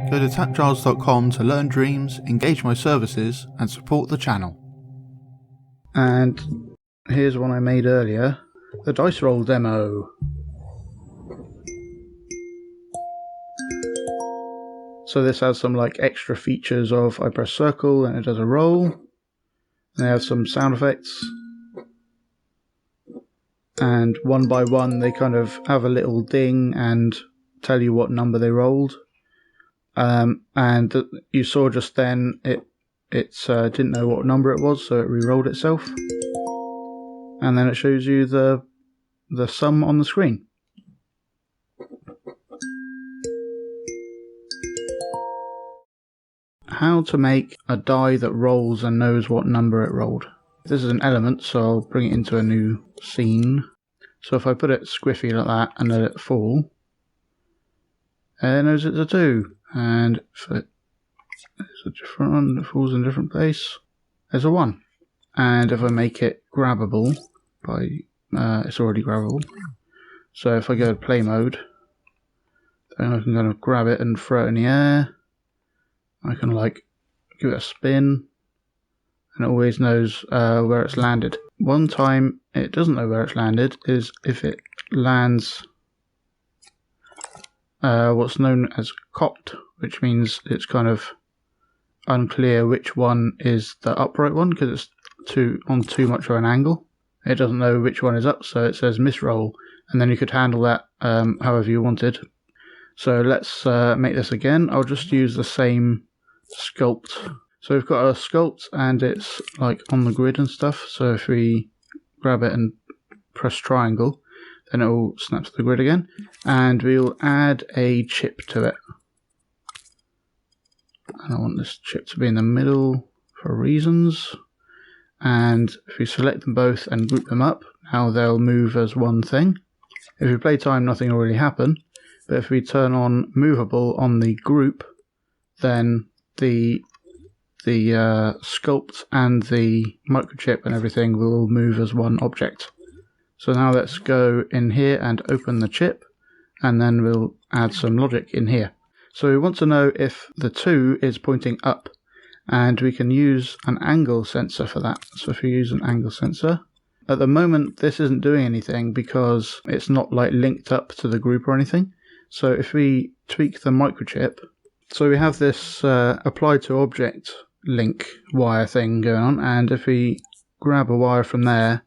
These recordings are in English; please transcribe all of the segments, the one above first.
Go to TAPgiles.com to learn dreams, engage my services, and support the channel. And here's one I made earlier, the dice roll demo. So this has some like extra features of I press circle and it does a roll. And they have some sound effects. And one by one they kind of have a little ding and tell you what number they rolled. And you saw just then it didn't know what number it was, so it re-rolled itself. And then it shows you the sum on the screen. How to make a die that rolls and knows what number it rolled. This is an element, so I'll bring it into a new scene. So if I put it squiffy like that and let it fall, it knows it's a 2. And if it's a different one, it falls in a different place, there's a 1. And if I make it grabbable, it's already grabbable. So if I go to play mode, then I can kind of grab it and throw it in the air. I can like give it a spin, and it always knows where it's landed. One time it doesn't know where it's landed is if it lands what's known as cocked, which means it's kind of unclear which one is the upright one because it's on too much of an angle. It doesn't know which one is up, so it says misroll, and then you could handle that however you wanted. So let's make this again. I'll just use the same sculpt. So we've got a sculpt and it's like on the grid and stuff, so if we grab it and press triangle, then it will snap to the grid again, and we'll add a chip to it. And I want this chip to be in the middle for reasons, and if we select them both and group them up, now they'll move as one thing. If we play time, nothing will really happen, but if we turn on movable on the group, then the sculpt and the microchip and everything will all move as one object. So now let's go in here and open the chip, and then we'll add some logic in here. So we want to know if the 2 is pointing up, and we can use an angle sensor for that. So if we use an angle sensor, at the moment this isn't doing anything because it's not like linked up to the group or anything. So if we tweak the microchip, so we have this apply to object link wire thing going on, and if we grab a wire from there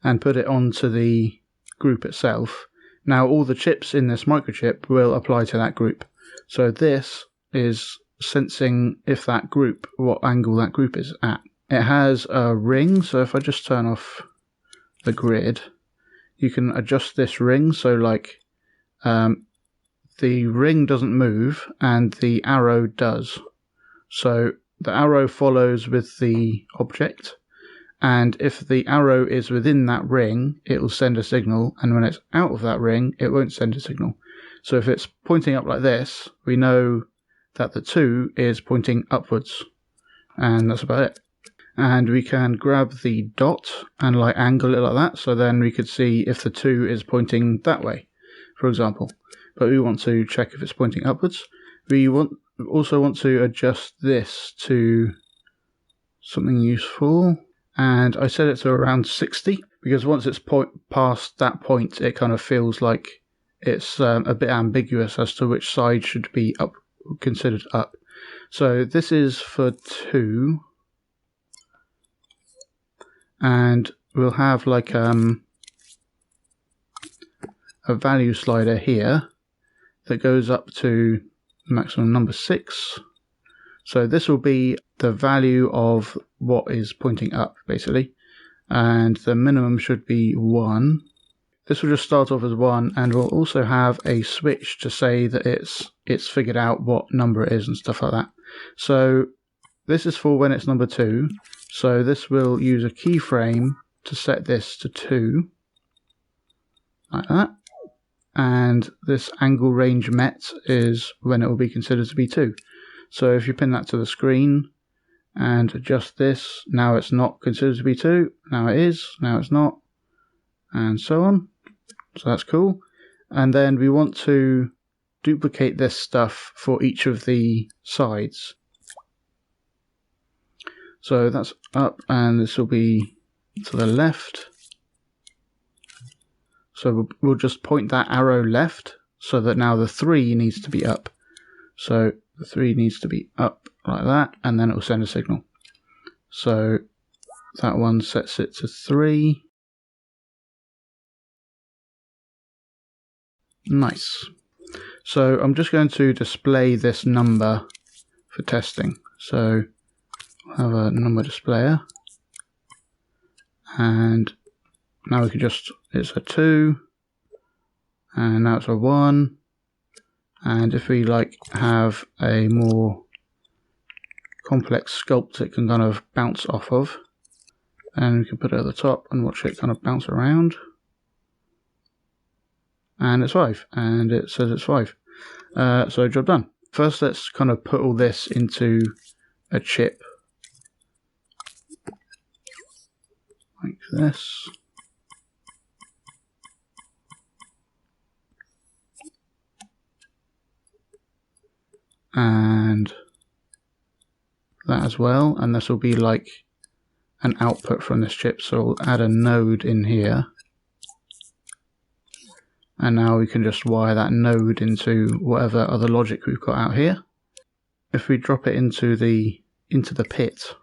and put it onto the group itself, now all the chips in this microchip will apply to that group. So this is sensing if that group, what angle that group is at. It has a ring, so if I just turn off the grid, you can adjust this ring, so like the ring doesn't move and the arrow does. So the arrow follows with the object, and if the arrow is within that ring, it will send a signal, and when it's out of that ring, it won't send a signal. So if it's pointing up like this, we know that the 2 is pointing upwards, and that's about it. And we can grab the dot and like angle it like that, so then we could see if the 2 is pointing that way, for example. But we want to check if it's pointing upwards. We also want to adjust this to something useful, and I set it to around 60, because once it's past that point, it kind of feels like it's a bit ambiguous as to which side should be up, considered up. So this is for 2, and we'll have like a value slider here that goes up to maximum number 6. So this will be the value of what is pointing up, basically, and the minimum should be 1. This will just start off as 1, and we'll also have a switch to say that it's figured out what number it is and stuff like that. So this is for when it's number 2, so this will use a keyframe to set this to 2, like that. And this angle range met is when it will be considered to be 2. So if you pin that to the screen and adjust this, now it's not considered to be 2, now it is, now it's not, and so on. So that's cool. And then we want to duplicate this stuff for each of the sides. So that's up, and this will be to the left. So we'll just point that arrow left, so that now the 3 needs to be up. So the 3 needs to be up like that, and then it will send a signal. So that one sets it to 3. Nice. So I'm just going to display this number for testing. So I'll have a number displayer, and now we can just, it's a 2, and now it's a 1, and if we like have a more complex sculpt it can kind of bounce off of, and we can put it at the top and watch it kind of bounce around, and it's 5, and it says it's 5. So job done. First let's kind of put all this into a chip like this. And that as well, and this will be like an output from this chip, so we'll add a node in here, and now we can just wire that node into whatever other logic we've got out here. If we drop it into the pit,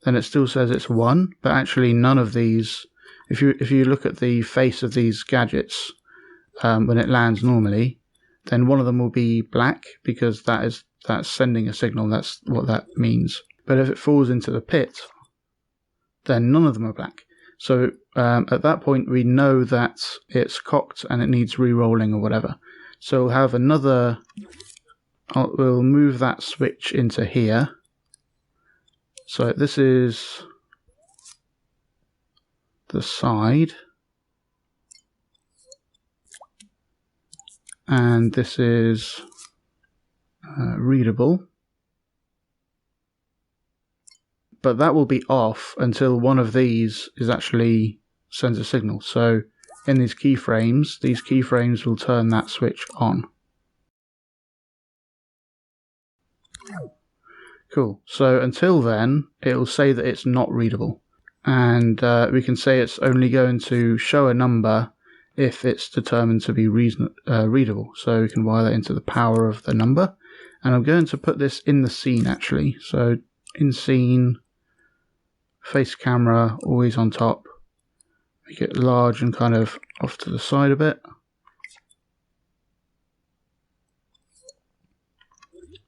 then it still says it's 1, but actually none of these, if you look at the face of these gadgets when it lands normally, then one of them will be black because that's sending a signal. That's what that means. But if it falls into the pit, then none of them are black. So at that point we know that it's cocked and it needs re-rolling or whatever. So we'll have another, we'll move that switch into here. So this is the side, and this is readable, but that will be off until one of these is actually sends a signal. So in these keyframes will turn that switch on. Cool. So until then it will say that it's not readable, and we can say it's only going to show a number if it's determined to be readable. So we can wire that into the power of the number, and I'm going to put this in the scene actually. So in scene, face camera always on top, make it large and kind of off to the side a bit.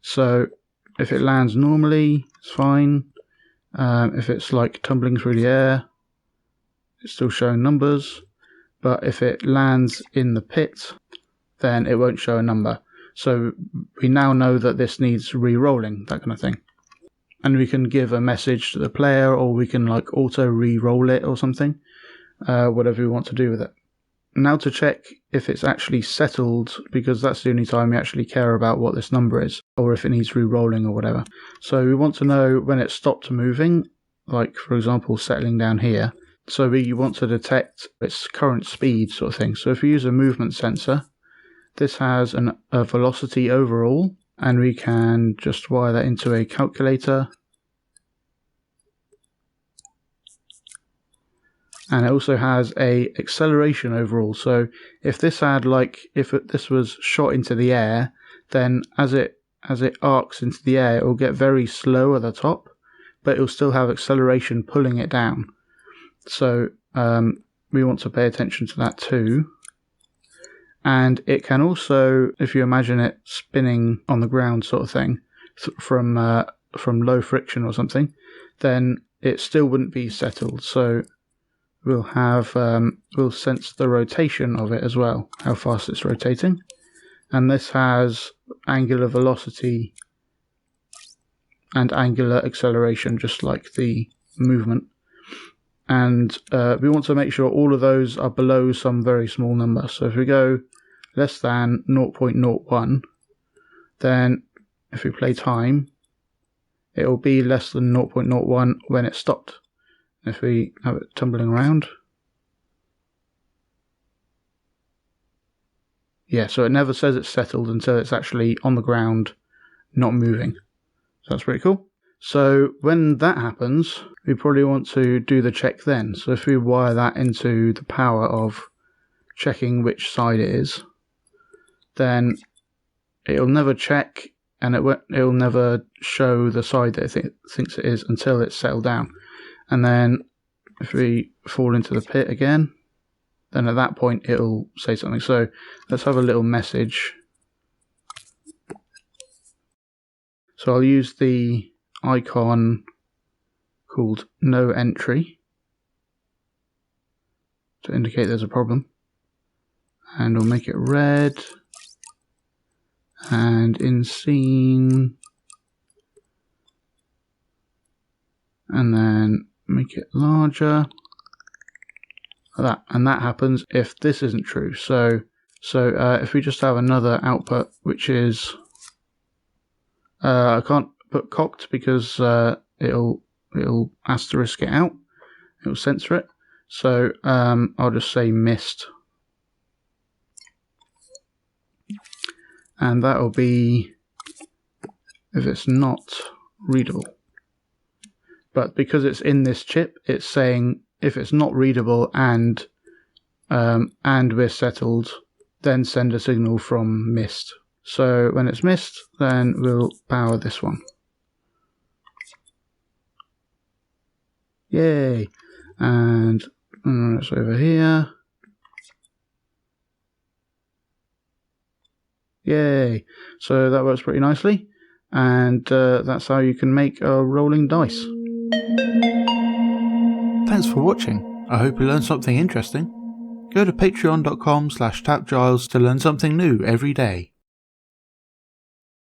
So if it lands normally, it's fine. If it's like tumbling through the air, it's still showing numbers. But if it lands in the pit, then it won't show a number. So we now know that this needs re-rolling, that kind of thing. And we can give a message to the player, or we can like auto re-roll it or something, whatever we want to do with it. Now to check if it's actually settled, because that's the only time we actually care about what this number is, or if it needs re-rolling or whatever. So we want to know when it stopped moving, like for example settling down here. So we want to detect its current speed sort of thing. So if we use a movement sensor, this has a velocity overall, and we can just wire that into a calculator. And it also has a acceleration overall. So if this had this was shot into the air, then as it arcs into the air, it will get very slow at the top, but it will still have acceleration pulling it down. So we want to pay attention to that too. And it can also, if you imagine it spinning on the ground sort of thing, from low friction or something, then it still wouldn't be settled. So we'll have we'll sense the rotation of it as well, how fast it's rotating. And this has angular velocity and angular acceleration, just like the movement. And we want to make sure all of those are below some very small number. So if we go less than 0.01, then if we play time, it will be less than 0.01 when it stopped. If we have it tumbling around, Yeah, so it never says it's settled until it's actually on the ground, not moving. So that's pretty cool. So when that happens, we probably want to do the check then. So if we wire that into the power of checking which side it is, then it'll never check, and it'll never show the side that it thinks it is until it's settled down. And then if we fall into the pit again, then at that point it'll say something. So let's have a little message. So I'll use the icon called no entry to indicate there's a problem. And we'll make it red. And in scene. And then make it larger. Like that. And that happens if this isn't true. So if we just have another output, which is I can't put cocked because it'll asterisk it out. It'll censor it. So I'll just say missed, and that'll be if it's not readable. But because it's in this chip, it's saying if it's not readable and we're settled, then send a signal from missed. So when it's missed, then we'll power this one. Yay! And it's over here. Yay! So that works pretty nicely, and that's how you can make a rolling dice. Thanks for watching. I hope you learned something interesting. Go to patreon.com/TAPgiles to learn something new every day.